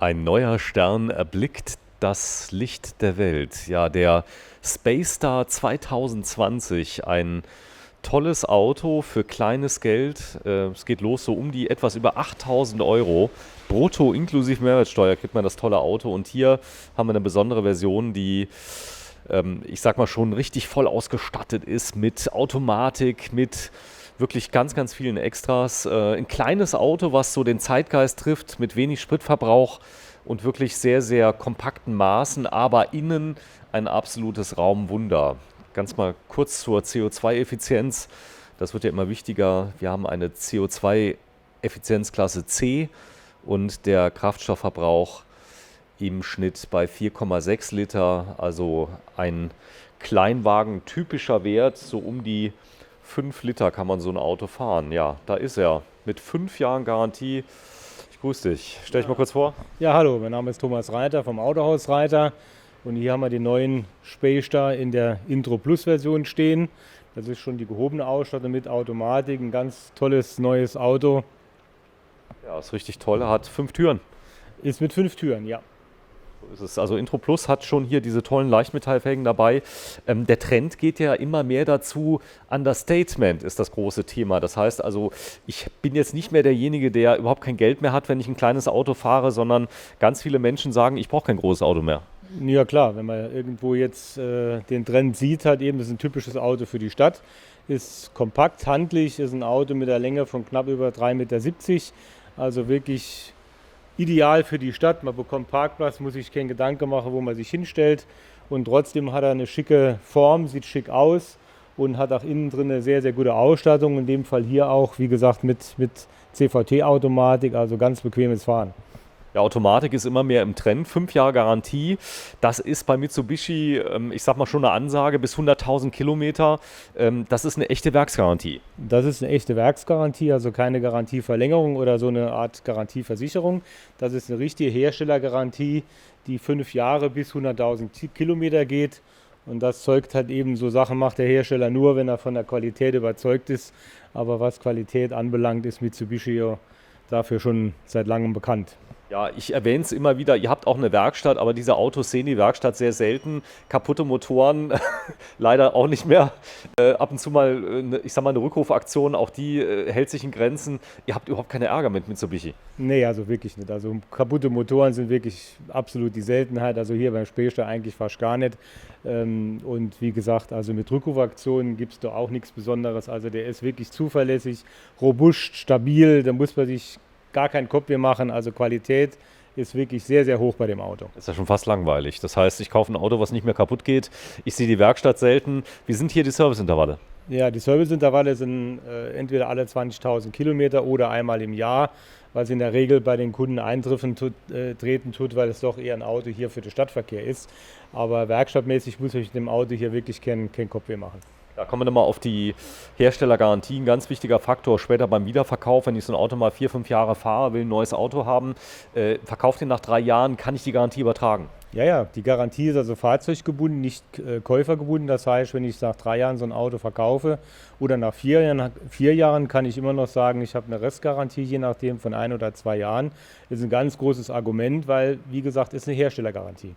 Ein neuer Stern erblickt das Licht der Welt. Ja, der Space Star 2020, ein tolles Auto für kleines Geld. Es geht los so um die etwas über 8.000 Euro. Brutto inklusive Mehrwertsteuer kriegt man das tolle Auto. Und hier haben wir eine besondere Version, die, ich sag mal, schon richtig voll ausgestattet ist mit Automatik, mit wirklich ganz, ganz vielen Extras. Ein kleines Auto, was so den Zeitgeist trifft, mit wenig Spritverbrauch und wirklich sehr, sehr kompakten Maßen, aber innen ein absolutes Raumwunder. Ganz mal kurz zur CO2-Effizienz. Das wird ja immer wichtiger. Wir haben eine CO2-Effizienzklasse C und der Kraftstoffverbrauch im Schnitt bei 4,6 Liter. Also ein Kleinwagen typischer Wert, so um die 5 Liter kann man so ein Auto fahren. Ja, da ist er. Mit 5 Jahren Garantie. Ich grüße dich. Stell dich mal kurz vor. Ja, hallo, mein Name ist Thomas Reiter vom Autohaus Reiter und hier haben wir den neuen Space Star in der Intro Plus Version stehen. Das ist schon die gehobene Ausstattung mit Automatik, ein ganz tolles neues Auto. Ja, ist richtig toll. Hat 5 Türen. Ist mit 5 Türen, ja. So ist es. Also Intro Plus hat schon hier diese tollen Leichtmetallfelgen dabei. Der Trend geht ja immer mehr dazu, Understatement ist das große Thema. Das heißt also, ich bin jetzt nicht mehr derjenige, der überhaupt kein Geld mehr hat, wenn ich ein kleines Auto fahre, sondern ganz viele Menschen sagen, ich brauche kein großes Auto mehr. Ja klar, wenn man irgendwo jetzt den Trend sieht, halt eben, das ist ein typisches Auto für die Stadt. Ist kompakt, handlich, ist ein Auto mit einer Länge von knapp über 3,70 Meter. Also wirklich ideal für die Stadt. Man bekommt Parkplatz, muss sich keinen Gedanke machen, wo man sich hinstellt. Und trotzdem hat er eine schicke Form, sieht schick aus und hat auch innen drin eine sehr, sehr gute Ausstattung. In dem Fall hier auch, wie gesagt, mit CVT-Automatik, also ganz bequemes Fahren. Ja, Automatik ist immer mehr im Trend. 5 Jahre Garantie. Das ist bei Mitsubishi, ich sag mal schon eine Ansage, bis 100.000 Kilometer. Das ist eine echte Werksgarantie. Das ist eine echte Werksgarantie, also keine Garantieverlängerung oder so eine Art Garantieversicherung. Das ist eine richtige Herstellergarantie, die 5 Jahre bis 100.000 Kilometer geht. Und das zeugt halt eben, so Sachen macht der Hersteller nur, wenn er von der Qualität überzeugt ist. Aber was Qualität anbelangt, ist Mitsubishi dafür schon seit langem bekannt. Ja, ich erwähne es immer wieder, ihr habt auch eine Werkstatt, aber diese Autos sehen die Werkstatt sehr selten. Kaputte Motoren leider auch nicht mehr. Ab und zu mal, ich sag mal, eine Rückrufaktion, auch die hält sich in Grenzen. Ihr habt überhaupt keine Ärger mit Mitsubishi. Nee, also wirklich nicht. Also kaputte Motoren sind wirklich absolut die Seltenheit. Also hier beim Space Star eigentlich fast gar nicht. Und wie gesagt, also mit Rückrufaktionen gibt es da auch nichts Besonderes. Also der ist wirklich zuverlässig, robust, stabil. Da muss man sich gar keinen Kopf mehr machen. Also Qualität ist wirklich sehr, sehr hoch bei dem Auto. Das ist ja schon fast langweilig. Das heißt, ich kaufe ein Auto, was nicht mehr kaputt geht. Ich sehe die Werkstatt selten. Wie sind hier die Serviceintervalle? Ja, die Serviceintervalle sind entweder alle 20.000 Kilometer oder einmal im Jahr, was in der Regel bei den Kunden treten tut, weil es doch eher ein Auto hier für den Stadtverkehr ist. Aber werkstattmäßig muss ich dem Auto hier wirklich keinen Kopf mehr machen. Da kommen wir nochmal auf die Herstellergarantie. Ein ganz wichtiger Faktor später beim Wiederverkauf, wenn ich so ein Auto mal 4, 5 Jahre fahre, will ein neues Auto haben, verkauft den nach 3 Jahren, kann ich die Garantie übertragen? Ja, die Garantie ist also fahrzeuggebunden, nicht käufergebunden. Das heißt, wenn ich nach 3 Jahren so ein Auto verkaufe oder nach 4 Jahren kann ich immer noch sagen, ich habe eine Restgarantie, je nachdem von 1 oder 2 Jahren. Das ist ein ganz großes Argument, weil, wie gesagt, ist eine Herstellergarantie.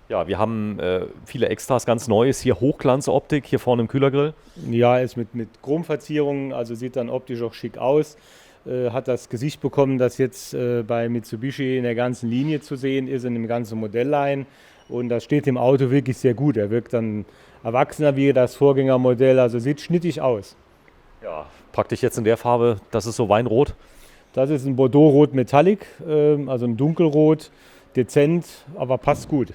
Ja, wir haben viele Extras, ganz Neues. Hier Hochglanzoptik, hier vorne im Kühlergrill. Ja, ist mit Chromverzierungen, also sieht dann optisch auch schick aus. Hat das Gesicht bekommen, das jetzt bei Mitsubishi in der ganzen Linie zu sehen ist, in dem ganzen Modellline. Und das steht dem Auto wirklich sehr gut. Er wirkt dann erwachsener wie das Vorgängermodell, also sieht schnittig aus. Ja, praktisch jetzt in der Farbe, das ist so Weinrot. Das ist ein Bordeaux-Rot Metallic, also ein Dunkelrot, dezent, aber passt gut.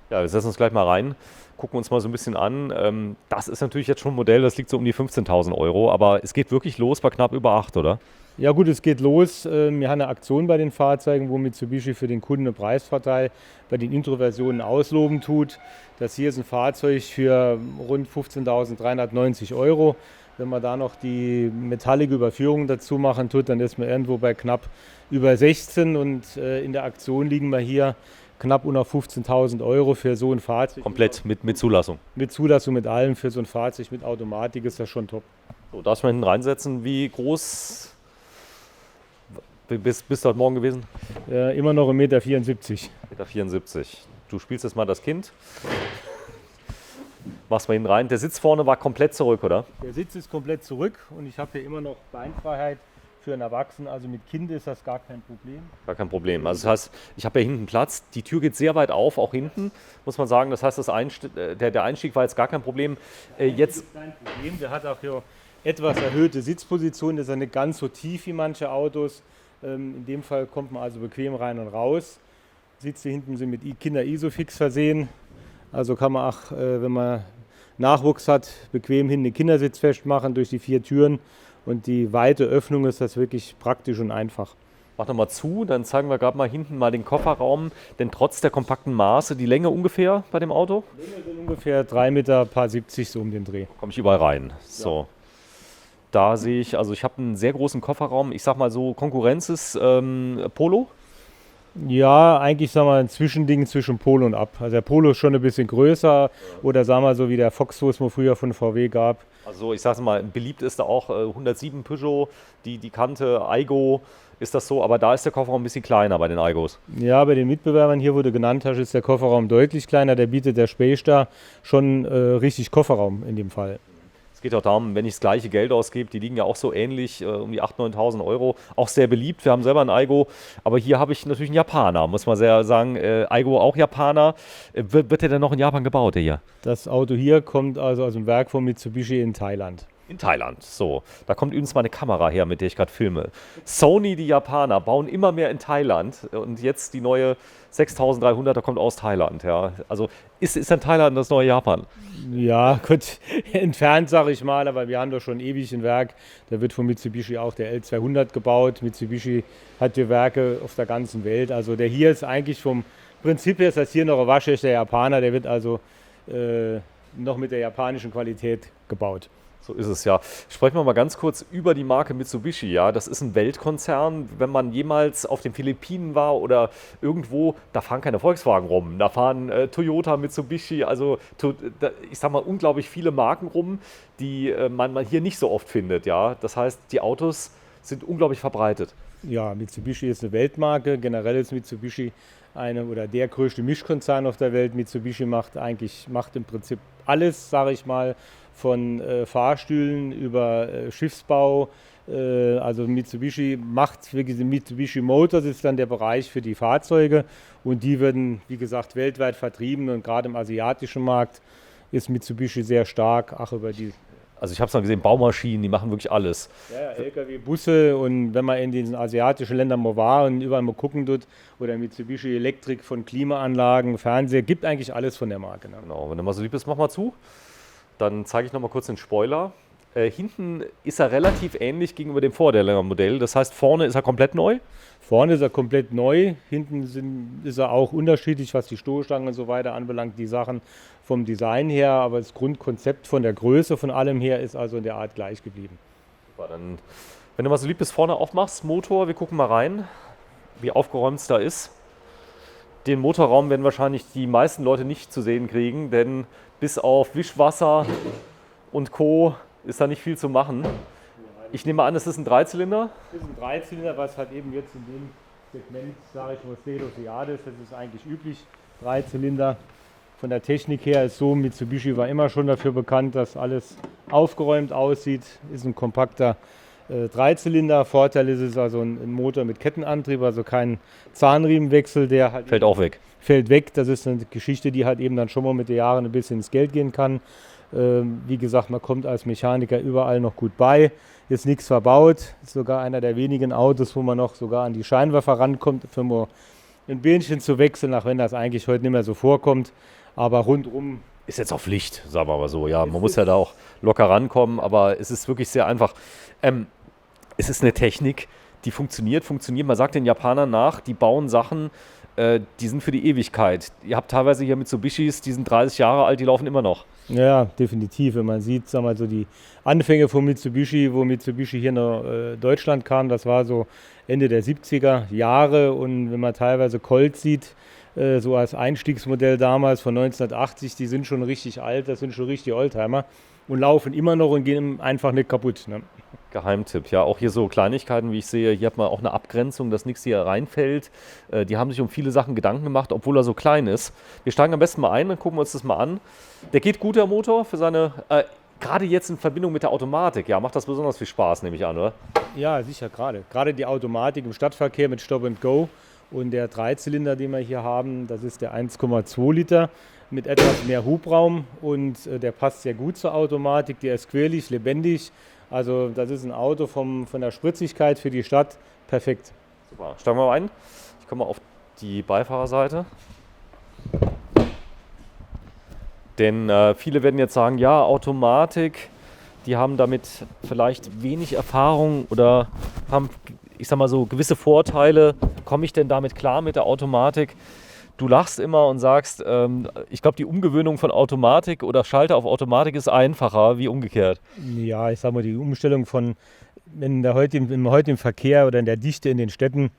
Ja, wir setzen uns gleich mal rein, gucken uns mal so ein bisschen an. Das ist natürlich jetzt schon ein Modell, das liegt so um die 15.000 Euro, aber es geht wirklich los bei knapp über 8, oder? Ja gut, es geht los. Wir haben eine Aktion bei den Fahrzeugen, wo Mitsubishi für den Kunden einen Preisvorteil bei den Intro-Versionen ausloben tut. Das hier ist ein Fahrzeug für rund 15.390 Euro. Wenn man da noch die metallige Überführung dazu machen tut, dann ist man irgendwo bei knapp über 16 und in der Aktion liegen wir hier knapp unter 15.000 Euro für so ein Fahrzeug. Komplett mit Zulassung? Mit Zulassung, mit allem. Für so ein Fahrzeug mit Automatik ist das schon top. So, darfst du mal hinten reinsetzen. Wie groß Bist du heute Morgen gewesen? Immer noch 1,74 Meter 74. Du spielst jetzt mal das Kind. Machst mal hinten rein. Der Sitz vorne war komplett zurück, oder? Der Sitz ist komplett zurück und ich habe hier immer noch Beinfreiheit für einen Erwachsenen. Also mit Kind ist das gar kein Problem. Gar kein Problem. Also das heißt, ich habe hier hinten Platz. Die Tür geht sehr weit auf, auch hinten, muss man sagen. Das heißt, der Einstieg war jetzt gar kein Problem. Jetzt Kein Problem. Der hat auch hier etwas erhöhte Sitzposition. Das ist ja nicht ganz so tief wie manche Autos. In dem Fall kommt man also bequem rein und raus. Sitze hinten sind mit Kinder-Isofix versehen. Also kann man auch, wenn man Nachwuchs hat, bequem hinten den Kindersitz festmachen durch die 4 Türen. Und die weite Öffnung ist das wirklich praktisch und einfach. mach nochmal zu, dann zeigen wir gerade mal hinten mal den Kofferraum. Denn trotz der kompakten Maße, die Länge ungefähr bei dem Auto? Länge sind ungefähr 3,70 Meter, paar 70 so um den Dreh. Komme ich überall rein. So. Da sehe ich, also ich habe einen sehr großen Kofferraum. Ich sag mal so, Konkurrenz ist Polo. Ja, eigentlich sagen wir ein Zwischending zwischen Polo und Up. Also der Polo ist schon ein bisschen größer oder sagen wir so wie der Fox, was man früher von VW gab. Also ich sage mal, beliebt ist da auch 107 Peugeot, die Kante Aygo ist das so, aber da ist der Kofferraum ein bisschen kleiner bei den Aygos. Ja, bei den Mitbewerbern hier, wo du genannt hast, ist der Kofferraum deutlich kleiner. Der bietet der Space schon richtig Kofferraum in dem Fall. Es geht auch darum, wenn ich das gleiche Geld ausgebe, die liegen ja auch so ähnlich, um die 8.000, 9.000 Euro. Auch sehr beliebt, wir haben selber einen Aygo, aber hier habe ich natürlich einen Japaner, muss man sehr sagen. Aygo auch Japaner. Wird der denn noch in Japan gebaut, der hier? Das Auto hier kommt also aus dem Werk von Mitsubishi in Thailand. In Thailand, so. Da kommt übrigens meine Kamera her, mit der ich gerade filme. Sony, die Japaner, bauen immer mehr in Thailand und jetzt die neue 6300er kommt aus Thailand. Ja. Also ist dann Thailand das neue Japan? Ja, gut, entfernt sage ich mal, aber wir haben doch schon ewig ein Werk. Da wird von Mitsubishi auch der L200 gebaut. Mitsubishi hat hier Werke auf der ganzen Welt. Also der hier ist eigentlich vom Prinzip her, ist das hier noch ein waschechter Japaner. Der wird also noch mit der japanischen Qualität gebaut. So ist es ja. Sprechen wir mal ganz kurz über die Marke Mitsubishi. Ja, das ist ein Weltkonzern. Wenn man jemals auf den Philippinen war oder irgendwo, da fahren keine Volkswagen rum. Da fahren Toyota, Mitsubishi, also ich sag mal unglaublich viele Marken rum, die man hier nicht so oft findet. Ja, das heißt, die Autos sind unglaublich verbreitet. Ja, Mitsubishi ist eine Weltmarke. Generell ist Mitsubishi der größte Mischkonzern auf der Welt. Mitsubishi macht im Prinzip alles, sage ich mal, von Fahrstühlen über Schiffsbau. Also Mitsubishi macht wirklich, Mitsubishi Motors ist dann der Bereich für die Fahrzeuge und die werden, wie gesagt, weltweit vertrieben und gerade im asiatischen Markt ist Mitsubishi sehr stark. Also ich habe es mal gesehen, Baumaschinen, die machen wirklich alles. Ja, LKW, Busse und wenn man in diesen asiatischen Ländern mal war und überall mal gucken tut, oder Mitsubishi Elektrik von Klimaanlagen, Fernseher, gibt eigentlich alles von der Marke. Ne? Genau, wenn du mal so lieb bist, mach mal zu. Dann zeige ich noch mal kurz den Spoiler. Hinten ist er relativ ähnlich gegenüber dem Vorgängermodell. Das heißt, vorne ist er komplett neu. Vorne ist er komplett neu, hinten ist er auch unterschiedlich, was die Stoßstangen und so weiter anbelangt, die Sachen vom Design her, aber das Grundkonzept von der Größe von allem her ist also in der Art gleich geblieben. Super, dann, wenn du mal so lieb bist, vorne aufmachst, Motor, wir gucken mal rein, wie aufgeräumt es da ist. Den Motorraum werden wahrscheinlich die meisten Leute nicht zu sehen kriegen, denn bis auf Wischwasser und Co. ist da nicht viel zu machen. Ich nehme an, es ist ein Dreizylinder. Das ist ein Dreizylinder, was halt eben jetzt in dem Segment, sage ich mal, State of the Art ist. Das ist eigentlich üblich, Dreizylinder. Von der Technik her ist so, Mitsubishi war immer schon dafür bekannt, dass alles aufgeräumt aussieht. Ist ein kompakter Dreizylinder. Vorteil ist es also ein Motor mit Kettenantrieb, also kein Zahnriemenwechsel, der halt fällt auch weg. Fällt weg. Das ist eine Geschichte, die halt eben dann schon mal mit den Jahren ein bisschen ins Geld gehen kann. Wie gesagt, man kommt als Mechaniker überall noch gut bei. Ist nichts verbaut. Ist sogar einer der wenigen Autos, wo man noch sogar an die Scheinwerfer rankommt, für mal ein Bähnchen zu wechseln, auch wenn das eigentlich heute nicht mehr so vorkommt. Aber rundum ist jetzt auch Pflicht, sagen wir mal so. Ja, man muss ja da auch locker rankommen, aber es ist wirklich sehr einfach. Es ist eine Technik, die funktioniert. Man sagt den Japanern nach, die bauen Sachen, die sind für die Ewigkeit. Ihr habt teilweise hier Mitsubishis, die sind 30 Jahre alt, die laufen immer noch. Ja, definitiv. Wenn man sieht, sagen wir mal so die Anfänge von Mitsubishi, wo Mitsubishi hier nach Deutschland kam, das war so Ende der 70er Jahre. Und wenn man teilweise Colt sieht, so als Einstiegsmodell damals von 1980, die sind schon richtig alt, das sind schon richtig Oldtimer und laufen immer noch und gehen einfach nicht kaputt. Ne? Geheimtipp. Ja, auch hier so Kleinigkeiten, wie ich sehe. Hier hat man auch eine Abgrenzung, dass nichts hier reinfällt. Die haben sich um viele Sachen Gedanken gemacht, obwohl er so klein ist. Wir steigen am besten mal ein und gucken uns das mal an. Der geht gut, der Motor, für seine, gerade jetzt in Verbindung mit der Automatik. Ja, macht das besonders viel Spaß, nehme ich an, oder? Ja, sicher, gerade. Gerade die Automatik im Stadtverkehr mit Stop and Go und der Dreizylinder, den wir hier haben, das ist der 1,2 Liter mit etwas mehr Hubraum und der passt sehr gut zur Automatik. Der ist quirlig, lebendig. Also das ist ein Auto von der Spritzigkeit für die Stadt perfekt. Super. Steigen wir mal ein. Ich komme mal auf die Beifahrerseite. Denn viele werden jetzt sagen, ja, Automatik, die haben damit vielleicht wenig Erfahrung oder haben, ich sag mal so, gewisse Vorteile. Komme ich denn damit klar mit der Automatik? Du lachst immer und sagst, ich glaube, die Umgewöhnung von Automatik oder Schalter auf Automatik ist einfacher wie umgekehrt. Ja, ich sag mal, die Umstellung von, wenn der im heutigen Verkehr oder in der Dichte in den Städten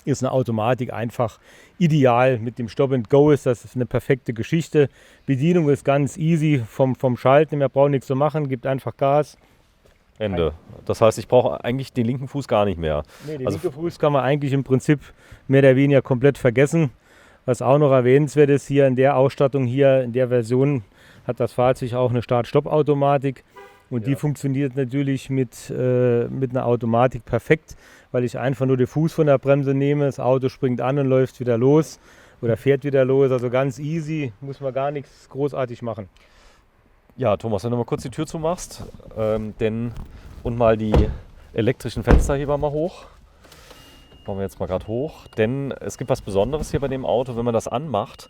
ist eine Automatik einfach ideal. Mit dem Stop and Go ist das eine perfekte Geschichte. Bedienung ist ganz easy vom Schalten. Man braucht nichts zu machen, gibt einfach Gas. Ende. Das heißt, ich brauche eigentlich den linken Fuß gar nicht mehr. Nee, den linken Fuß kann man eigentlich im Prinzip mehr oder weniger komplett vergessen. Was auch noch erwähnenswert ist, hier in der Ausstattung, hier in der Version hat das Fahrzeug auch eine Start-Stopp-Automatik. Und die funktioniert natürlich mit einer Automatik perfekt, weil ich einfach nur den Fuß von der Bremse nehme, das Auto springt an und läuft wieder los oder fährt wieder los. Also ganz easy, muss man gar nichts großartig machen. Ja, Thomas, wenn du mal kurz die Tür zumachst, und mal die elektrischen Fensterheber mal hoch. Machen wir jetzt mal gerade hoch, denn es gibt was Besonderes hier bei dem Auto, wenn man das anmacht.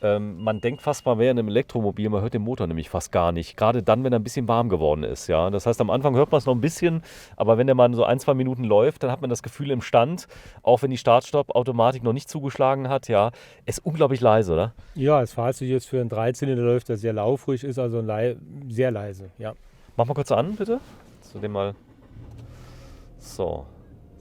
Man denkt fast, man wäre in einem Elektromobil, man hört den Motor nämlich fast gar nicht. Gerade dann, wenn er ein bisschen warm geworden ist. Ja? Das heißt, am Anfang hört man es noch ein bisschen, aber wenn der mal so 1-2 Minuten läuft, dann hat man das Gefühl im Stand, auch wenn die Start-Stopp-Automatik noch nicht zugeschlagen hat, ja, ist unglaublich leise, oder? Ja, das Fahrzeug jetzt für einen Dreizylinder läuft, der sehr laufruhig ist, also sehr leise. Ja. Mach mal kurz an, bitte. Zu dem mal. So.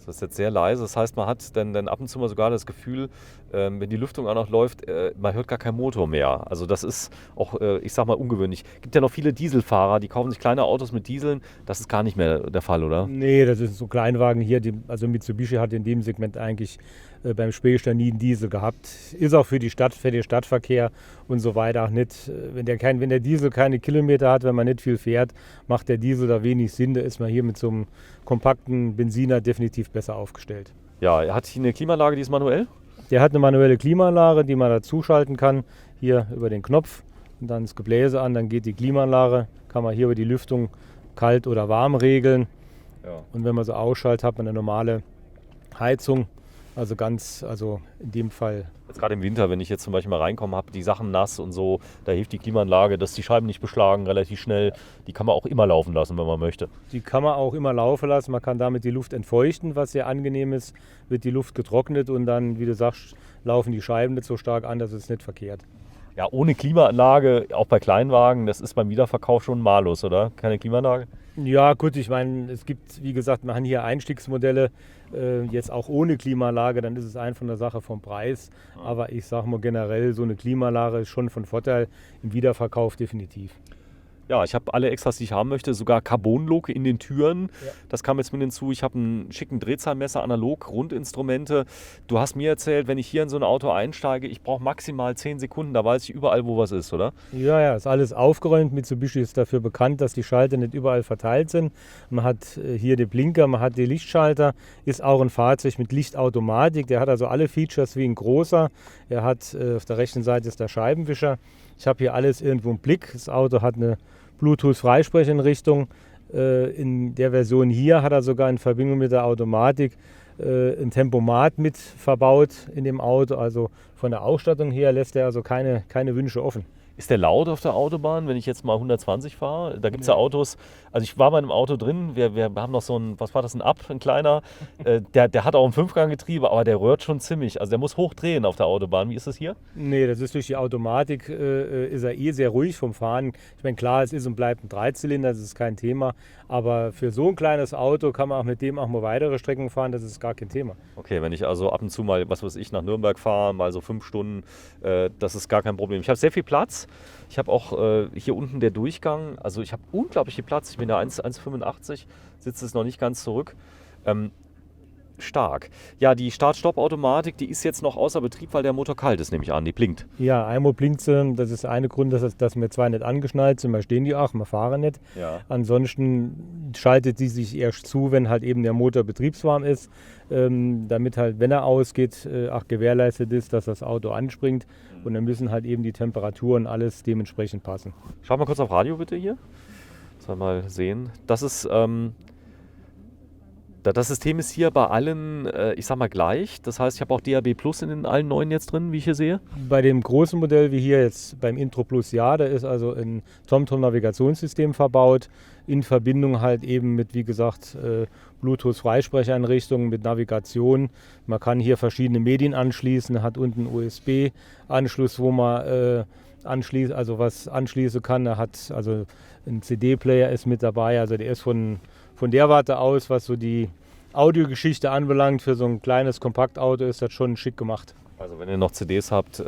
Das ist jetzt sehr leise, das heißt, man hat dann ab und zu mal sogar das Gefühl, wenn die Lüftung auch noch läuft, man hört gar keinen Motor mehr. Also das ist auch, ich sag mal, ungewöhnlich. Es gibt ja noch viele Dieselfahrer, die kaufen sich kleine Autos mit Dieseln. Das ist gar nicht mehr der Fall, oder? Nee, das ist so Kleinwagen hier. Also Mitsubishi hat in dem Segment eigentlich beim Spähstern nie einen Diesel gehabt. Ist auch für die Stadt, für den Stadtverkehr und so weiter auch nicht. Wenn der Diesel keine Kilometer hat, wenn man nicht viel fährt, macht der Diesel da wenig Sinn. Da ist man hier mit so einem kompakten Benziner definitiv besser aufgestellt. Ja, er hat hier eine Klimaanlage, die ist manuell? Der hat eine manuelle Klimaanlage, die man dazuschalten kann, hier über den Knopf. Und dann das Gebläse an, dann geht die Klimaanlage, kann man hier über die Lüftung kalt oder warm regeln. Ja. Und wenn man so ausschaltet, hat man eine normale Heizung. Also in dem Fall. Jetzt gerade im Winter, wenn ich jetzt zum Beispiel mal reinkomme, habe die Sachen nass und so, da hilft die Klimaanlage, dass die Scheiben nicht beschlagen, relativ schnell. Die kann man auch immer laufen lassen, wenn man möchte. Die kann man auch immer laufen lassen. Man kann damit die Luft entfeuchten, was sehr angenehm ist. Wird die Luft getrocknet und dann, wie du sagst, laufen die Scheiben nicht so stark an, das ist nicht verkehrt. Ja, ohne Klimaanlage, auch bei Kleinwagen, das ist beim Wiederverkauf schon malus, oder? Keine Klimaanlage? Ja gut, ich meine, es gibt, wie gesagt, man hat hier Einstiegsmodelle, jetzt auch ohne Klimaanlage, dann ist es einfach eine Sache vom Preis. Aber ich sage mal generell, so eine Klimaanlage ist schon von Vorteil im Wiederverkauf definitiv. Ja, ich habe alle Extras, die ich haben möchte, sogar Carbon-Look in den Türen. Ja. Das kam jetzt mit hinzu. Ich habe einen schicken Drehzahlmesser, analog, Rundinstrumente. Du hast mir erzählt, wenn ich hier in so ein Auto einsteige, ich brauche maximal 10 Sekunden, da weiß ich überall, wo was ist, oder? Ja, ist alles aufgeräumt. Mitsubishi ist dafür bekannt, dass die Schalter nicht überall verteilt sind. Man hat hier die Blinker, man hat die Lichtschalter, ist auch ein Fahrzeug mit Lichtautomatik. Der hat also alle Features wie ein großer. Er hat auf der rechten Seite ist der Scheibenwischer. Ich habe hier alles irgendwo im Blick. Das Auto hat eine Bluetooth-Freisprecheinrichtung. In der Version hier hat er sogar in Verbindung mit der Automatik ein Tempomat mit verbaut in dem Auto. Also von der Ausstattung her lässt er also keine Wünsche offen. Ist der laut auf der Autobahn, wenn ich jetzt mal 120 fahre? Da gibt es ja Autos, also ich war mal in einem Auto drin, wir haben noch so ein, was war das, ein Up, ein kleiner, der hat auch ein Fünfganggetriebe, aber der rührt schon ziemlich, also der muss hochdrehen auf der Autobahn. Wie ist das hier? Nee, das ist durch die Automatik, ist er sehr ruhig vom Fahren. Ich meine, klar, es ist und bleibt ein Dreizylinder, das ist kein Thema, aber für so ein kleines Auto kann man auch mit dem auch mal weitere Strecken fahren, das ist gar kein Thema. Okay, wenn ich also ab und zu mal, was weiß ich, nach Nürnberg fahre, mal so 5 Stunden, das ist gar kein Problem. Ich habe sehr viel Platz. Platz. Ich habe auch hier unten der Durchgang, also ich habe unglaublich viel Platz. Ich bin ja 1,85, sitze es noch nicht ganz zurück. Stark. Ja, die Start-Stopp-Automatik, die ist jetzt noch außer Betrieb, weil der Motor kalt ist, nehme ich an. Die blinkt. Ja, einmal blinkt sie. Das ist eine Grund, dass wir zwar nicht angeschnallt sind, wir stehen die auch, wir fahren nicht. Ja. Ansonsten schaltet sie sich erst zu, wenn halt eben der Motor betriebswarm ist, damit halt, wenn er ausgeht, auch gewährleistet ist, dass das Auto anspringt. Und dann müssen halt eben die Temperaturen alles dementsprechend passen. Schau mal kurz auf Radio bitte hier. Dass wir mal sehen. Das System ist hier bei allen, ich sag mal, gleich. Das heißt, ich habe auch DAB Plus in den allen neuen jetzt drin, wie ich hier sehe. Bei dem großen Modell wie hier jetzt beim Intro Plus, ja, da ist also ein TomTom-Navigationssystem verbaut, in Verbindung halt eben mit, wie gesagt, Bluetooth-Freisprecheinrichtungen mit Navigation. Man kann hier verschiedene Medien anschließen, hat unten einen USB-Anschluss, wo man was anschließen kann. Er hat also ein CD-Player ist mit dabei, also der ist von der Warte aus, was so die Audiogeschichte anbelangt, für so ein kleines Kompaktauto ist das schon schick gemacht. Also wenn ihr noch CDs habt,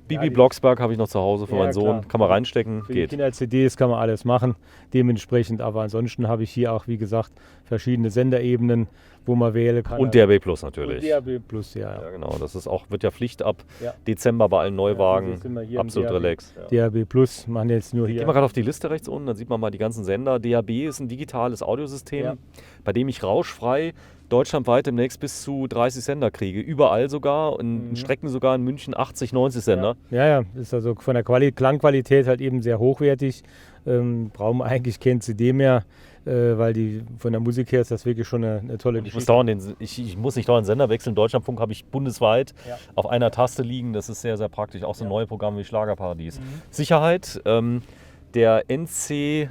Bibi Ja, Blocksberg habe ich noch zu Hause für Ja, meinen Sohn. klar. Kann man reinstecken, Für die geht. Kinder-CDs kann man alles machen, dementsprechend. Aber ansonsten habe ich hier auch, wie gesagt, verschiedene Senderebenen, wo man wählen kann. Und DAB Plus natürlich. Und DAB Plus, ja. Ja, genau. Das ist auch, wird ja Pflicht ab Ja. Dezember bei allen Neuwagen. also sind wir hier im Absolut DAB. relax. Ja. DAB Plus, machen jetzt nur Gehen hier. wir gerade auf die Liste rechts unten, dann sieht man mal die ganzen Sender. DAB ist ein digitales Audiosystem, Ja. bei dem ich rauschfrei deutschlandweit demnächst bis zu 30 Sender kriege. Überall sogar, in Strecken sogar in München 80, 90 Sender. Ja, ist also von der Klangqualität halt eben sehr hochwertig. Brauchen wir eigentlich kein CD mehr, weil von der Musik her ist das wirklich schon eine tolle Ich muss nicht dauernd den Sender wechseln. Deutschlandfunk habe ich bundesweit auf einer Taste liegen. Das ist sehr, sehr praktisch. Auch so neue Programme wie Schlagerparadies. Sicherheit, der NC,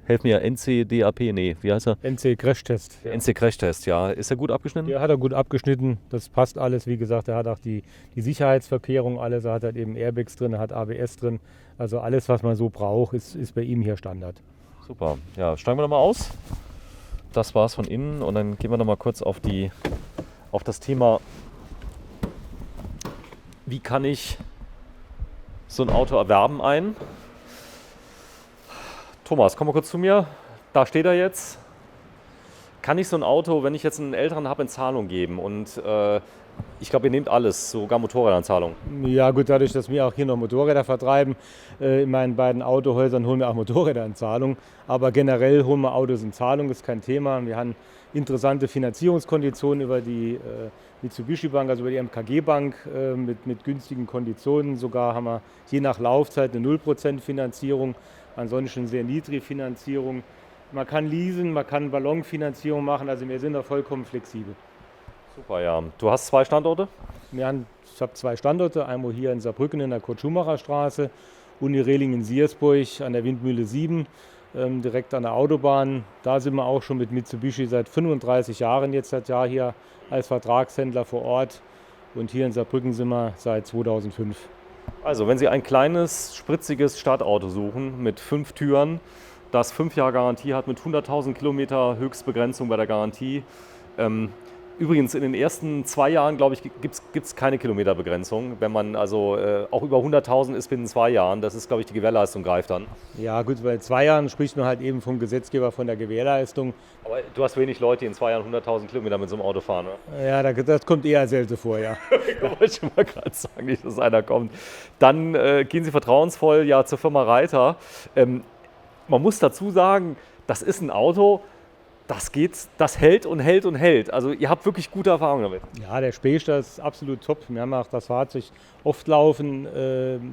helf mir, NCDAP, nee, wie heißt er? NC Crashtest. NC Crashtest, ja. Ist er gut abgeschnitten? Der hat er gut abgeschnitten, das passt alles. Wie gesagt, er hat auch die Sicherheitsverkehrung alles, er hat halt eben Airbags drin, er hat ABS drin. Also alles, was man so braucht, ist bei ihm hier Standard. Super. Ja, steigen wir nochmal aus. Das war's von innen und dann gehen wir nochmal kurz auf das Thema, wie kann ich so ein Auto erwerben ein. Thomas, komm mal kurz zu mir. Da steht er jetzt. Kann ich so ein Auto, wenn ich jetzt einen älteren habe, in Zahlung geben? Und ich glaube, ihr nehmt alles, sogar Motorräder in Zahlung. Ja gut, dadurch, dass wir auch hier noch Motorräder vertreiben, in meinen beiden Autohäusern holen wir auch Motorräder in Zahlung. Aber generell holen wir Autos in Zahlung, ist kein Thema. Wir haben interessante Finanzierungskonditionen über die Mitsubishi Bank, also über die MKG Bank mit günstigen Konditionen. Sogar haben wir je nach Laufzeit eine 0% Finanzierung, ansonsten sehr niedrige Finanzierung. Man kann leasen, man kann Ballonfinanzierung machen, also wir sind da vollkommen flexibel. Super, ja. Du hast 2 Standorte? Ich habe 2 Standorte, einmal hier in Saarbrücken in der Kurt-Schumacher-Straße und in Rehlingen-Siersburg an der Windmühle 7, direkt an der Autobahn. Da sind wir auch schon mit Mitsubishi seit 35 Jahren jetzt seit Jahr hier als Vertragshändler vor Ort. Und hier in Saarbrücken sind wir seit 2005. Also, wenn Sie ein kleines, spritziges Stadtauto suchen mit 5 Türen, das 5 Jahre Garantie hat mit 100.000 Kilometer Höchstbegrenzung bei der Garantie. Übrigens, in den ersten 2 Jahren, glaube ich, gibt es keine Kilometerbegrenzung. Wenn man also auch über 100.000 ist binnen 2 Jahren, das ist, glaube ich, die Gewährleistung greift dann. Ja gut, bei 2 Jahren spricht man halt eben vom Gesetzgeber von der Gewährleistung. Aber du hast wenig Leute, die in 2 Jahren 100.000 Kilometer mit so einem Auto fahren, ne? Ja, das kommt eher selten vor, ja. Da wollte ich mal gerade sagen, nicht, dass einer kommt. Dann gehen Sie vertrauensvoll ja zur Firma Reiter. Man muss dazu sagen, das ist ein Auto, das hält und hält und hält. Also ihr habt wirklich gute Erfahrungen damit. Ja, der Spähster ist absolut top. Wir haben auch das Fahrzeug oft laufen,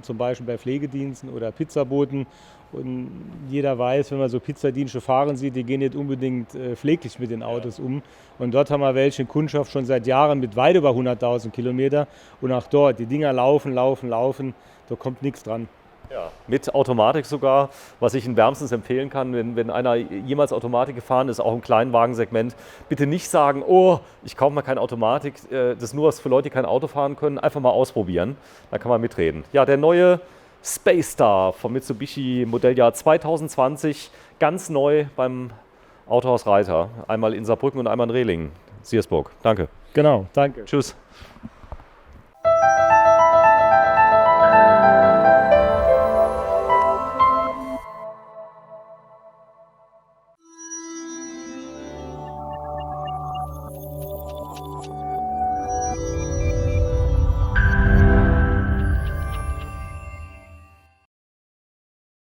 zum Beispiel bei Pflegediensten oder Pizzaboten. Und jeder weiß, wenn man so Pizzadienste fahren sieht, die gehen nicht unbedingt pfleglich mit den Autos um. Und dort haben wir welche in Kundschaft schon seit Jahren mit weit über 100.000 Kilometer. Und auch dort, die Dinger laufen, da kommt nichts dran. Ja, mit Automatik sogar, was ich Ihnen wärmstens empfehlen kann, wenn einer jemals Automatik gefahren ist, auch im Kleinwagensegment, bitte nicht sagen, oh, ich kaufe mal keine Automatik, das ist nur was für Leute, die kein Auto fahren können, einfach mal ausprobieren, da kann man mitreden. Ja, der neue Space Star von Mitsubishi Modelljahr 2020, ganz neu beim Autohaus Reiter, einmal in Saarbrücken und einmal in Rehlingen, Siersburg. Danke. Genau, danke. Tschüss.